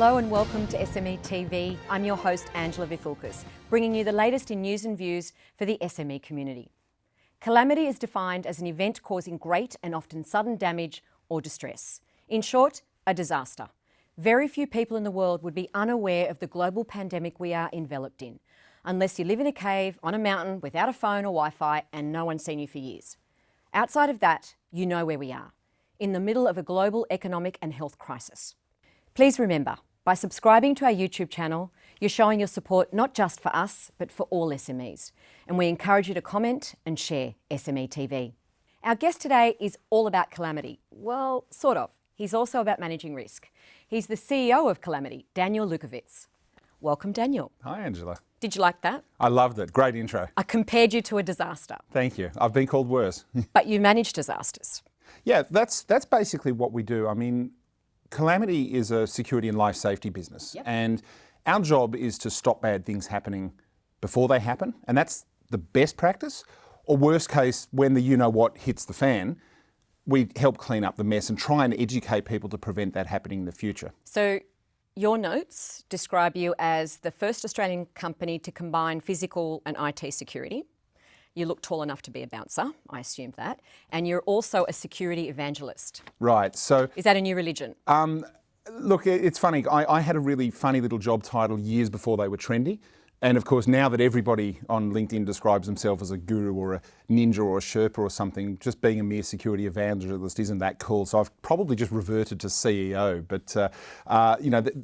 Hello and welcome to SMETV. I'm your host, Angela Lewkovitz, bringing you the latest in news and views for the SME community. Calamity is defined as an event causing great and often sudden damage or distress. In short, a disaster. Very few people in the world would be unaware of the global pandemic we are enveloped in, unless you live in a cave on a mountain without a phone or Wi-Fi and no one's seen you for years. Outside of that, you know where we are, in the middle of a global economic and health crisis. Please remember, by subscribing to our YouTube channel, you're showing your support not just for us, but for all SMEs. And we encourage you to comment and share SMETV. Our guest today is all about Calamity. Well, sort of. He's also about managing risk. He's the CEO of Calamity, Daniel Lewkovitz. Welcome, Daniel. Hi, Angela. Did you like that? I loved it. Great intro. I compared you to a disaster. Thank you. I've been called worse. But you manage disasters. Yeah, that's basically what we do. I mean, Calamity is a security and life safety business. Yep. And our job is to stop bad things happening before they happen. And that's the best practice. Or worst case, when the you-know-what hits the fan, we help clean up the mess and try and educate people to prevent that happening in the future. So your notes describe you as the first Australian company to combine physical and IT security. You look tall enough to be a bouncer, I assumed that. And you're also a security evangelist. Right. So is that a new religion? Look, it's funny. I had a really funny little job title years before they were trendy. And of course, now that everybody on LinkedIn describes themselves as a guru or a ninja or a Sherpa or something, just being a mere security evangelist isn't that cool. So I've probably just reverted to CEO. But,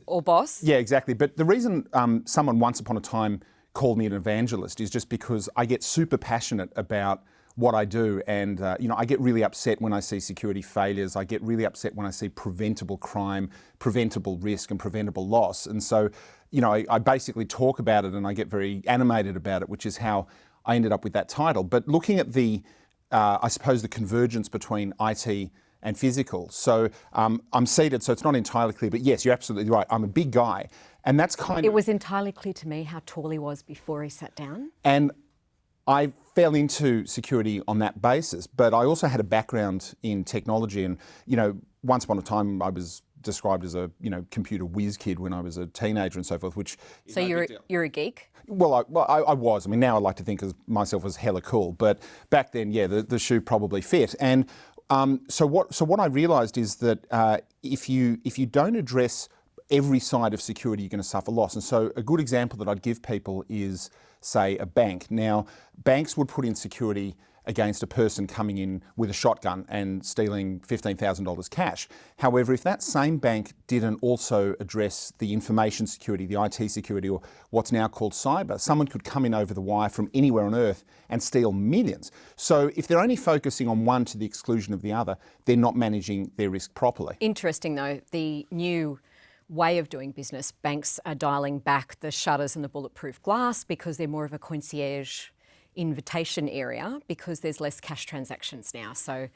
or boss? Yeah, exactly. But the reason someone once upon a time called me an evangelist is just because I get super passionate about what I do, and I get really upset when I see security failures. I get really upset when I see preventable crime, preventable risk and preventable loss. And so, I basically talk about it and I get very animated about it, which is how I ended up with that title. But looking at I suppose the convergence between IT and physical. So I'm seated, so it's not entirely clear, but yes, you're absolutely right. I'm a big guy. And that's It was entirely clear to me how tall he was before he sat down. And I fell into security on that basis, but I also had a background in technology. And, once upon a time I was described as a, computer whiz kid when I was a teenager and so forth, which... So you're a geek? Well, I was. I mean, now I like to think of myself as hella cool, but back then, yeah, the shoe probably fit. And so what I realised is that if you don't address every side of security, you're going to suffer loss. And so a good example that I'd give people is, say, a bank. Now, banks would put in security against a person coming in with a shotgun and stealing $15,000 cash. However, if that same bank didn't also address the information security, the IT security, or what's now called cyber, someone could come in over the wire from anywhere on earth and steal millions. So if they're only focusing on one to the exclusion of the other, they're not managing their risk properly. Interesting, though, the new way of doing business, banks are dialing back the shutters and the bulletproof glass because they're more of a concierge invitation area because there's less cash transactions now. So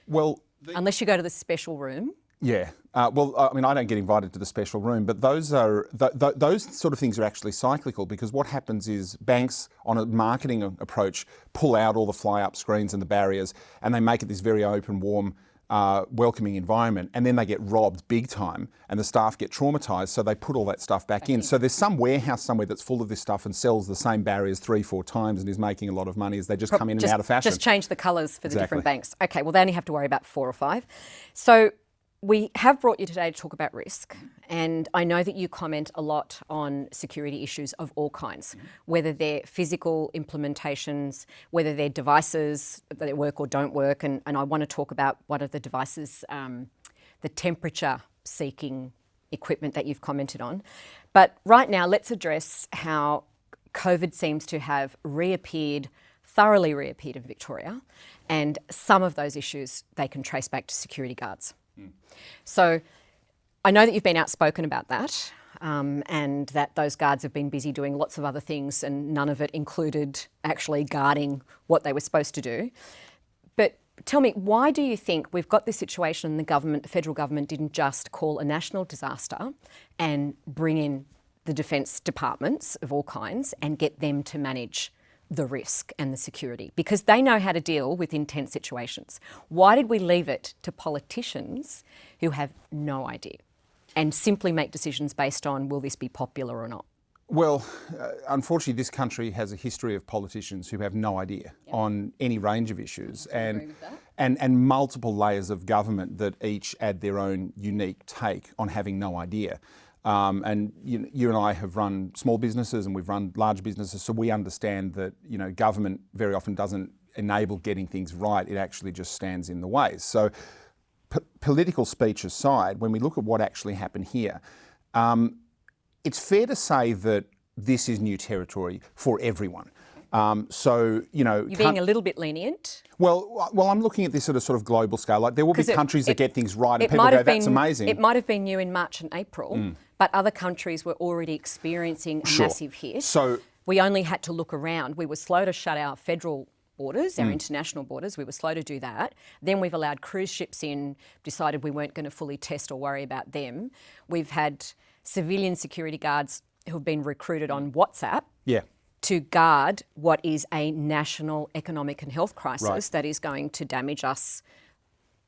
unless you go to the special room. Yeah. I don't get invited to the special room, but those sort of things are actually cyclical, because what happens is banks on a marketing approach pull out all the fly-up screens and the barriers, and they make it this very open, warm, welcoming environment, and then they get robbed big time and the staff get traumatised, so they put all that stuff back in. So there's some warehouse somewhere that's full of this stuff and sells the same barriers 3-4 times and is making a lot of money as they just come in and out of fashion. Just change the colours for the different banks. Okay, well, they only have to worry about 4 or 5. So we have brought you today to talk about risk, and I know that you comment a lot on security issues of all kinds, whether they're physical implementations, whether they're devices that work or don't work, and I want to talk about what are the devices, the temperature-seeking equipment that you've commented on. But right now, let's address how COVID seems to have thoroughly reappeared in Victoria, and some of those issues they can trace back to security guards. So I know that you've been outspoken about that, and that those guards have been busy doing lots of other things, and none of it included actually guarding what they were supposed to do. But tell me, why do you think we've got this situation and the federal government didn't just call a national disaster and bring in the defence departments of all kinds and get them to manage the risk and the security, because they know how to deal with intense situations? Why did we leave it to politicians who have no idea? and simply make decisions based on will this be popular or not? Well, unfortunately, this country has a history of politicians who have no idea on any range of issues, and multiple layers of government that each add their own unique take on having no idea. And you and I have run small businesses and we've run large businesses, so we understand that government very often doesn't enable getting things right. It actually just stands in the way. So, political speech aside, when we look at what actually happened here. It's fair to say that this is new territory for everyone. You're being a little bit lenient. Well, I'm looking at this at a sort of global scale. Like there will be countries that get things right, and people go, "That's amazing." It might have been new in March and April, but other countries were already experiencing a massive hit. So we only had to look around. We were slow to shut our federal borders, our international borders. We were slow to do that. Then we've allowed cruise ships in. Decided we weren't going to fully test or worry about them. We've had civilian security guards who have been recruited on WhatsApp to guard what is a national economic and health crisis that is going to damage us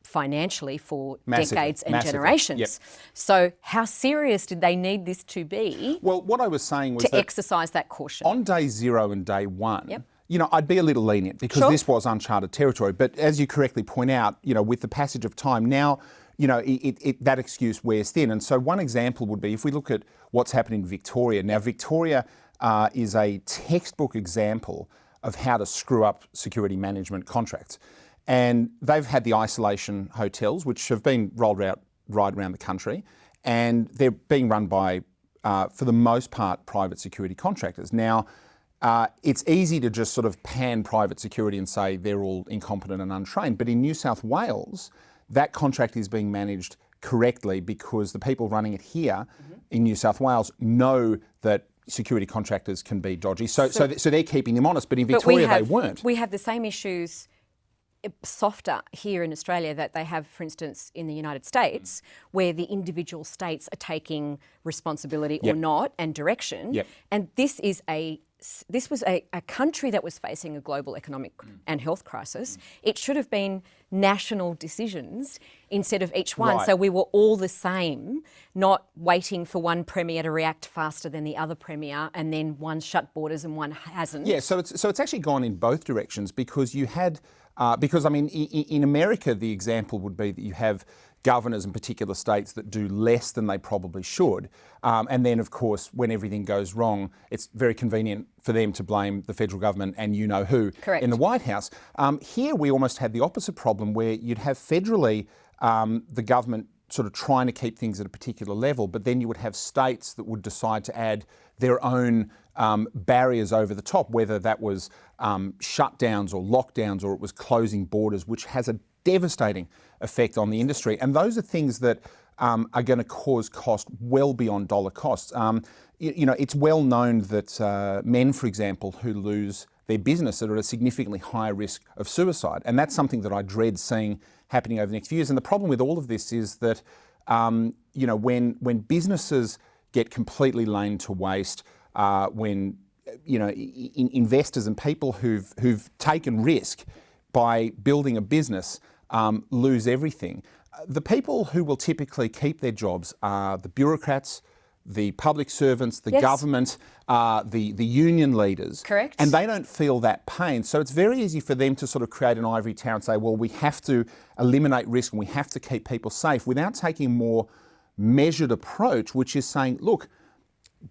financially for decades and generations. Yep. So how serious did they need this to be? Well, what I was saying was to exercise that caution. On day 0 and day 1, I'd be a little lenient because this was uncharted territory. But as you correctly point out, with the passage of time now, that excuse wears thin. And so one example would be if we look at what's happened in Victoria. Now, Victoria is a textbook example of how to screw up security management contracts. And they've had the isolation hotels, which have been rolled out right around the country. And they're being run by, for the most part, private security contractors. Now, it's easy to just sort of pan private security and say they're all incompetent and untrained. But in New South Wales, that contract is being managed correctly because the people running it here in New South Wales know that security contractors can be dodgy. So they're keeping them honest. But in Victoria, they weren't. We have the same issues softer here in Australia that they have, for instance, in the United States, where the individual states are taking responsibility or not and direction. And this was a country that was facing a global economic and health crisis. It should have been national decisions instead of each one. So we were all the same, not waiting for one premier to react faster than the other premier and then one shut borders and one hasn't. Yeah, so it's actually gone in both directions because you had, in America, the example would be that you have governors in particular states that do less than they probably should. And then, of course, when everything goes wrong, it's very convenient for them to blame the federal government and you know who in the White House. Here we almost had the opposite problem where you'd have federally the government sort of trying to keep things at a particular level, but then you would have states that would decide to add their own barriers over the top, whether that was shutdowns or lockdowns or it was closing borders, which has a devastating effect on the industry. And those are things that are going to cause cost well beyond dollar costs. It's well known that men, for example, who lose their business are at a significantly higher risk of suicide. And that's something that I dread seeing happening over the next few years. And the problem with all of this is that, when businesses get completely laid to waste, when investors and people who've taken risk by building a business lose everything. The people who will typically keep their jobs are the bureaucrats, the public servants, the government, the union leaders. Correct. And they don't feel that pain. So it's very easy for them to sort of create an ivory tower and say, well, we have to eliminate risk and we have to keep people safe without taking a more measured approach, which is saying, look,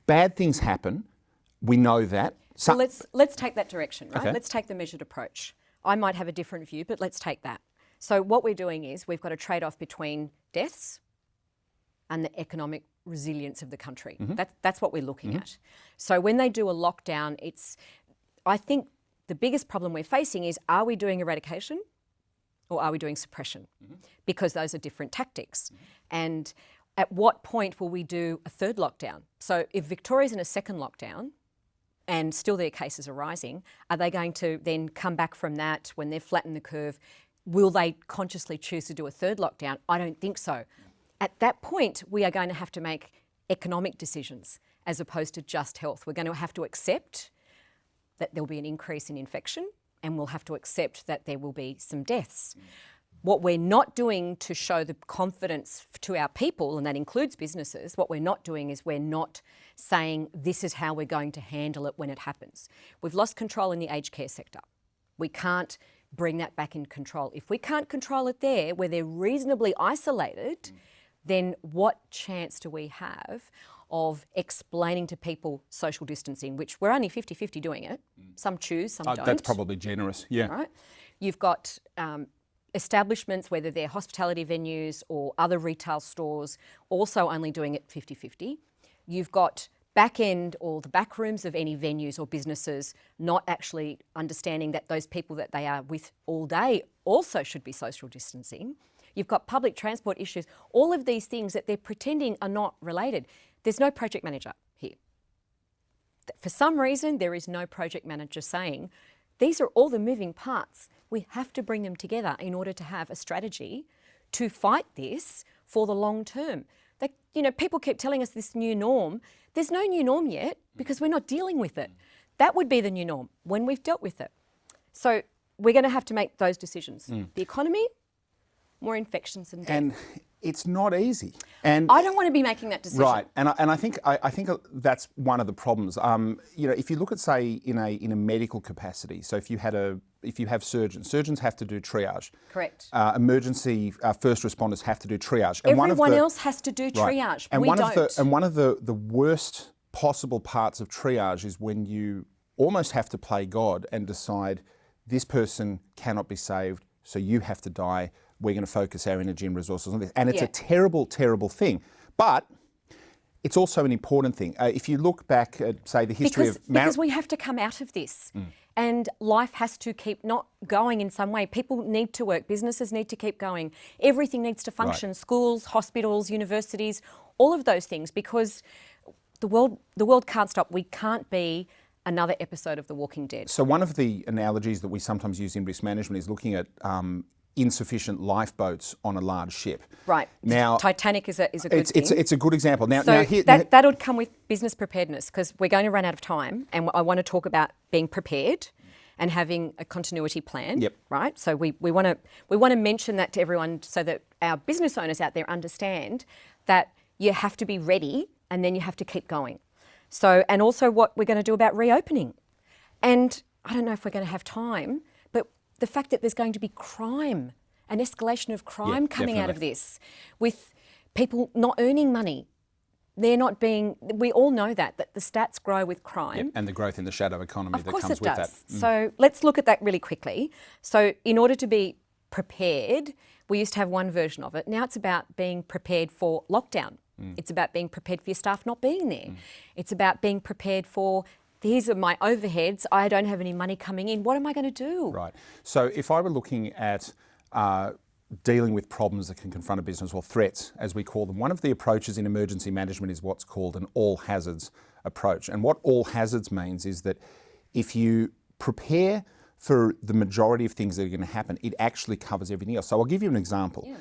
bad things happen. We know that. So let's take that direction, right? Okay. Let's take the measured approach. I might have a different view, but let's take that. So what we're doing is we've got a trade-off between deaths and the economic resilience of the country. That's what we're looking at. So when they do a lockdown, I think the biggest problem we're facing is, are we doing eradication or are we doing suppression? Because those are different tactics. And at what point will we do a third lockdown? So if Victoria's in a second lockdown, and still their cases are rising, are they going to then come back from that when they've flattened the curve? Will they consciously choose to do a third lockdown? I don't think so. At that point, we are going to have to make economic decisions as opposed to just health. We're going to have to accept that there'll be an increase in infection and we'll have to accept that there will be some deaths. What we're not doing to show the confidence to our people, and that includes businesses, what we're not doing is we're not saying this is how we're going to handle it when it happens. We've lost control in the aged care sector. We can't bring that back in control. If we can't control it there, where they're reasonably isolated, then what chance do we have of explaining to people social distancing, which we're only 50-50 doing it. Some choose, some don't. That's probably generous, yeah. Right? You've got establishments, whether they're hospitality venues or other retail stores, also only doing it 50-50. You've got back end or the back rooms of any venues or businesses not actually understanding that those people that they are with all day also should be social distancing. You've got public transport issues, all of these things that they're pretending are not related. There's no project manager here. For some reason, there is no project manager saying, these are all the moving parts. We have to bring them together in order to have a strategy to fight this for the long term. People keep telling us this new norm. There's no new norm yet because we're not dealing with it. That would be the new norm when we've dealt with it. So we're going to have to make those decisions. The economy, more infections and death. And it's not easy. And I don't want to be making that decision. Right, and I think that's one of the problems. If you look at, say, in a medical capacity, so if you have surgeons have to do triage. Correct. Emergency first responders have to do triage. And everyone else has to do triage. Right. And we don't. One of the worst possible parts of triage is when you almost have to play God and decide this person cannot be saved, so you have to die. We're going to focus our energy and resources on this. And it's a terrible, terrible thing. But it's also an important thing. If you look back at, say, the history of... Because we have to come out of this. And life has to keep not going in some way. People need to work. Businesses need to keep going. Everything needs to function. Right. Schools, hospitals, universities, all of those things. Because the world can't stop. We can't be another episode of The Walking Dead. So one of the analogies that we sometimes use in risk management is looking at insufficient lifeboats on a large ship. Right. Now, Titanic is a good thing. It's a good example. Now, that would come with business preparedness, because we're going to run out of time, and I want to talk about being prepared and having a continuity plan. Yep. Right. So we want to mention that to everyone so that our business owners out there understand that you have to be ready and then you have to keep going. So, and also what we're going to do about reopening. And I don't know if we're going to have time, but the fact that there's going to be crime, an escalation of crime coming out of this, with people not earning money. They're not being, we all know that the stats grow with crime. Yep, and the growth in the shadow economy that comes with that. Of course it does. So let's look at that really quickly. So in order to be prepared, we used to have one version of it. Now it's about being prepared for lockdown. It's about being prepared for your staff not being there. It's about being prepared for, these are my overheads, I don't have any money coming in, what am I going to do? Right. So if I were looking at dealing with problems that can confront a business, or threats as we call them, one of the approaches in emergency management is what's called an all hazards approach. And what all hazards means is that if you prepare for the majority of things that are going to happen, it actually covers everything else. So I'll give you an example. Yeah.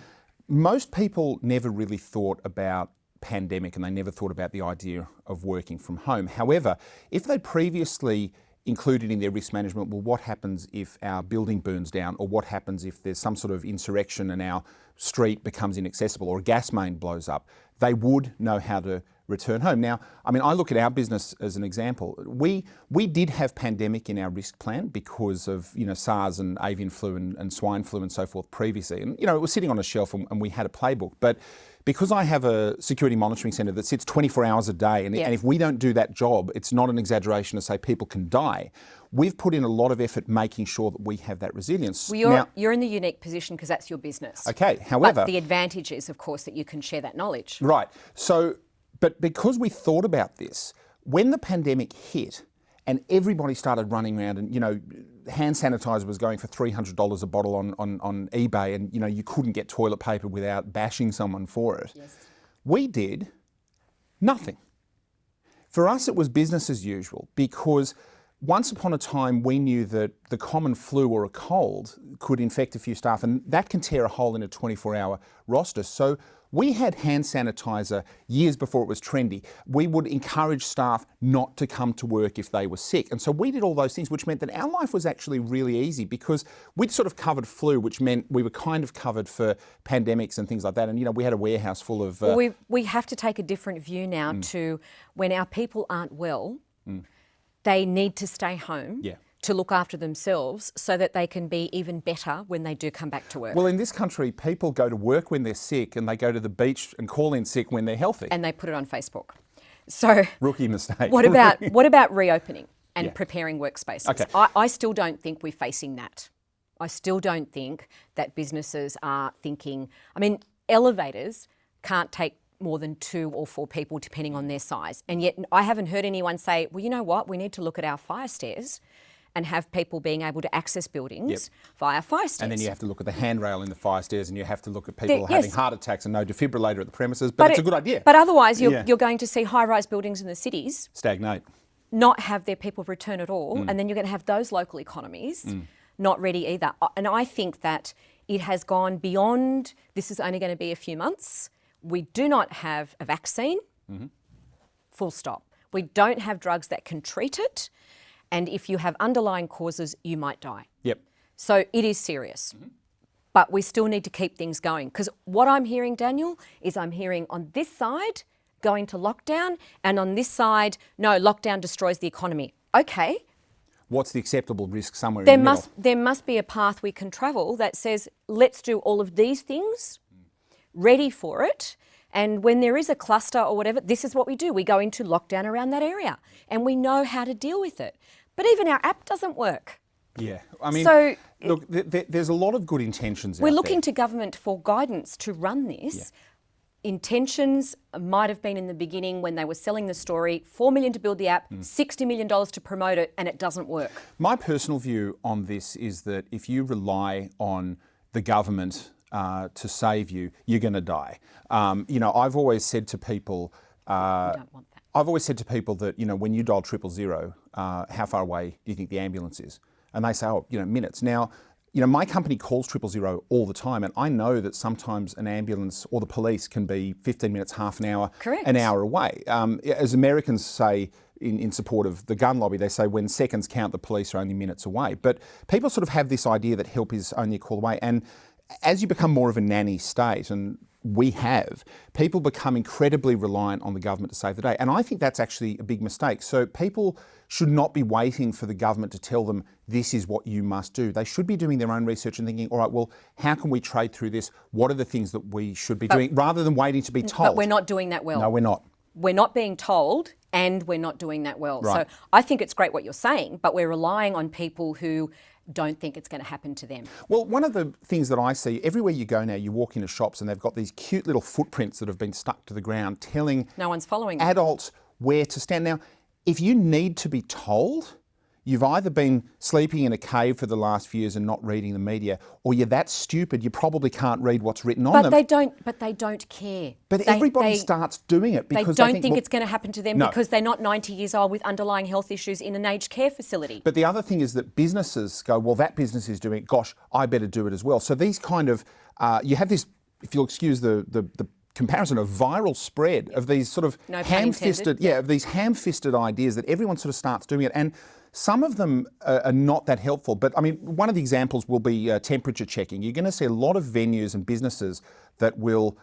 Most people never really thought about pandemic, and they never thought about the idea of working from home. However, if they previously included in their risk management, well, what happens if our building burns down, or what happens if there's some sort of insurrection and our street becomes inaccessible, or a gas main blows up, they would know how to return home. Now, I mean, I look at our business as an example. We did have pandemic in our risk plan because of, SARS and avian flu and swine flu and so forth previously. And, it was sitting on a shelf and we had a playbook. But because I have a security monitoring centre that sits 24 hours a day, and if we don't do that job, it's not an exaggeration to say people can die. We've put in a lot of effort making sure that we have that resilience. Well, you're in the unique position because that's your business. Okay, however... But the advantage is, of course, that you can share that knowledge. Right. So, but because we thought about this, when the pandemic hit and everybody started running around and, hand sanitizer was going for $300 a bottle on eBay, and, you couldn't get toilet paper without bashing someone for it. Yes. We did nothing. For us, it was business as usual, because once upon a time, we knew that the common flu or a cold could infect a few staff, and that can tear a hole in a 24-hour roster. So we had hand sanitizer years before it was trendy. We would encourage staff not to come to work if they were sick. And so we did all those things, which meant that our life was actually really easy because we'd sort of covered flu, which meant we were kind of covered for pandemics and things like that. And, we had a warehouse full of... Well, we have to take a different view now to when our people aren't well, they need to stay home. Yeah. To look after themselves so that they can be even better when they do come back to work. Well, in this country, people go to work when they're sick and they go to the beach and call in sick when they're healthy. And they put it on Facebook. So rookie mistake. What about reopening and preparing workspaces? Okay. I still don't think we're facing that. I still don't think that businesses are thinking... I mean, elevators can't take more than 2 or 4 people depending on their size. And yet I haven't heard anyone say, well, you know what, we need to look at our fire stairs and have people being able to access buildings via fire stairs. And then you have to look at the handrail in the fire stairs, and you have to look at people having heart attacks and no defibrillator at the premises. But it's a good idea. But otherwise, you're going to see high-rise buildings in the cities stagnate, not have their people return at all, and then you're going to have those local economies not ready either. And I think that it has gone beyond, this is only going to be a few months. We do not have a vaccine, full stop. We don't have drugs that can treat it. And if you have underlying causes, you might die. Yep. So it is serious. But we still need to keep things going. Because what I'm hearing, Daniel, is I'm hearing on this side going to lockdown, and on this side, no, lockdown destroys the economy. Okay. What's the acceptable risk somewhere in the middle? There must be a path we can travel that says, let's do all of these things, ready for it. And when there is a cluster or whatever, this is what we do. We go into lockdown around that area and we know how to deal with it. But even our app doesn't work. Yeah. I mean, so, look, there's a lot of good intentions We're out looking there. to government for guidance to run this. Intentions might have been in the beginning when they were selling the story, $4 million to build the app, $60 million to promote it, and it doesn't work. My personal view on this is that if you rely on the government to save you, you're going to die. I've always said to people... we don't want that. I've always said to people that, when you dial 000, how far away do you think the ambulance is? And they say, minutes. Now, my company calls 000 all the time, and I know that sometimes an ambulance or the police can be 15 minutes, half an hour, Correct. An hour away. As Americans say in support of the gun lobby, they say when seconds count, the police are only minutes away. But people sort of have this idea that help is only a call away. And as you become more of a nanny state, and we have, people become incredibly reliant on the government to save the day. And I think that's actually a big mistake. So people should not be waiting for the government to tell them this is what you must do. They should be doing their own research and thinking, all right, well, how can we trade through this? What are the things that we should be doing rather than waiting to be told? But we're not doing that well. No, we're not. We're not being told and we're not doing that well. Right. So I think it's great what you're saying, but we're relying on people who don't think it's going to happen to them. Well, one of the things that I see, everywhere you go now, you walk into shops and they've got these cute little footprints that have been stuck to the ground telling No one's following them. adults where to stand. Now, if you need to be told, you've either been sleeping in a cave for the last few years and not reading the media, or you're that stupid you probably can't read what's written on them. But they don't care. But everybody starts doing it because they don't think it's going to happen to them No. because they're not 90 years old with underlying health issues in an aged care facility. But the other thing is that businesses go, well, that business is doing it, gosh, I better do it as well. So these kind of, you have this, if you'll excuse the comparison, of viral spread of these sort of No pun ham-fisted, intended. of these ham-fisted ideas that everyone sort of starts doing it. And some of them are not that helpful. But I mean, one of the examples will be temperature checking. You're going to see a lot of venues and businesses that will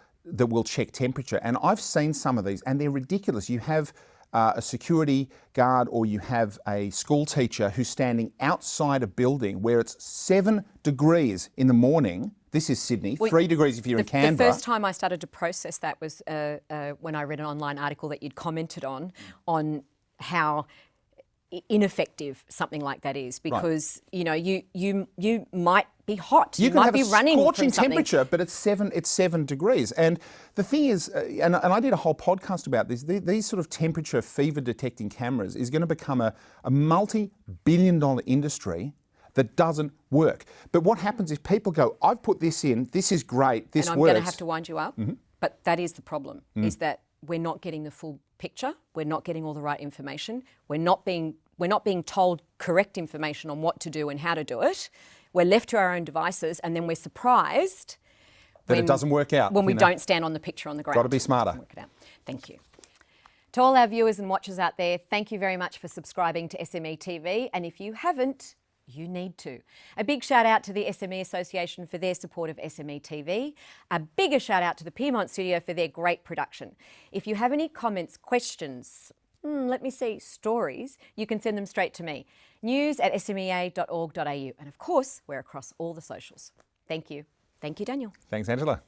check temperature. And I've seen some of these and they're ridiculous. You have a security guard or you have a school teacher who's standing outside a building where it's 7 degrees in the morning. This is Sydney, 3 degrees if you're in Canberra. The first time I started to process that was when I read an online article that you'd commented on how ineffective something like that is, because you might be hot, you might be running scorching from something. temperature, but it's 7 degrees. And the thing is, and I did a whole podcast about this. These sort of temperature fever detecting cameras is going to become a multi-billion-dollar industry that doesn't work. But what happens if people go, I've put this in, this is great, this works. And I'm going to have to wind you up, but that is the problem, is that we're not getting the full picture, we're not getting all the right information, we're we're not being told correct information on what to do and how to do it. We're left to our own devices, and then we're surprised that it doesn't work out. When we don't stand on the picture on the ground. Got to be smarter. Work it out. Thank you. To all our viewers and watchers out there, thank you very much for subscribing to SMETV. And if you haven't, you need to. A big shout out to the SME Association for their support of SMETV. A bigger shout out to the Piedmont Studio for their great production. If you have any comments, questions, stories, you can send them straight to me. news@smea.org.au. And of course, we're across all the socials. Thank you. Thank you, Daniel. Thanks, Angela.